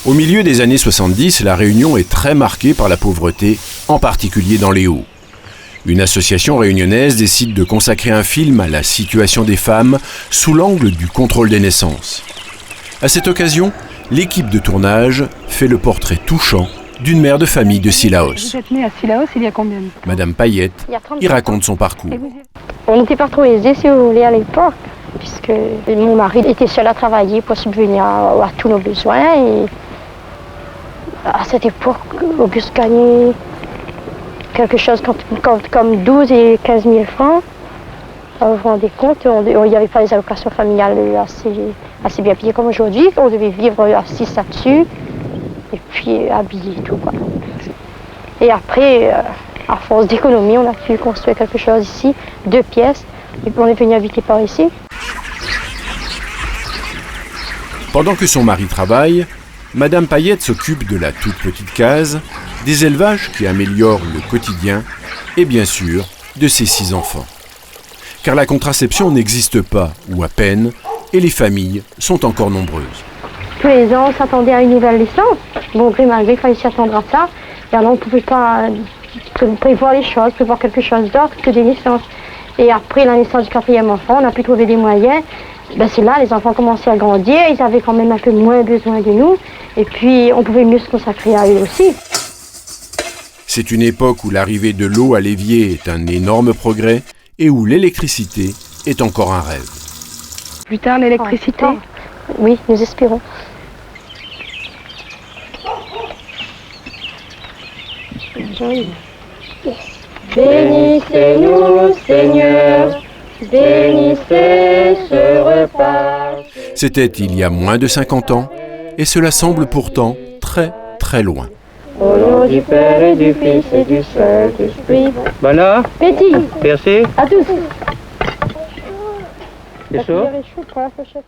Au milieu des années 70, La Réunion est très marquée par la pauvreté, en particulier dans les Hauts. Une association réunionnaise décide de consacrer un film à la situation des femmes sous l'angle du contrôle des naissances. À cette occasion, l'équipe de tournage fait le portrait touchant d'une mère de famille de Sillaos. Vous êtes née à Sillaos il y a combien de temps? Madame Payette y raconte son parcours. On n'était pas trop aisés, si vous voulez, à l'époque, puisque mon mari était seul à travailler pour subvenir à tous nos besoins. Et à cette époque, Auguste gagnait quelque chose comme 12 et 15 000 francs. Vous vous rendez compte, il n'y avait pas les allocations familiales assez bien payées comme aujourd'hui. On devait vivre assis là-dessus et puis habiller et tout, quoi. Et après, à force d'économie, on a pu construire quelque chose ici, 2 pièces, et puis on est venu habiter par ici. Pendant que son mari travaille, Madame Payette s'occupe de la toute petite case, des élevages qui améliorent le quotidien et bien sûr de ses 6 enfants. Car la contraception n'existe pas, ou à peine, et les familles sont encore nombreuses. Tous les ans, on s'attendait à une nouvelle licence. Bon, gré malgré, il fallait s'y attendre à ça. Et alors, on ne pouvait pas prévoir les choses, prévoir quelque chose d'autre que des naissances. Et après la naissance du 4e enfant, on a pu trouver des moyens. C'est là, les enfants commençaient à grandir, ils avaient quand même un peu moins besoin de nous. Et puis, on pouvait mieux se consacrer à eux aussi. C'est une époque où l'arrivée de l'eau à l'évier est un énorme progrès et où l'électricité est encore un rêve. Plus tard, l'électricité? Oui, nous espérons. Bénissez-nous, Seigneur, bénissez ce repas. C'était il y a moins de 50 ans, et cela semble pourtant très très loin. Au nom du Père et du Fils et du Saint-Esprit. Voilà. Petit. Merci. À tous. C'est chaud? chaud pour la pochette.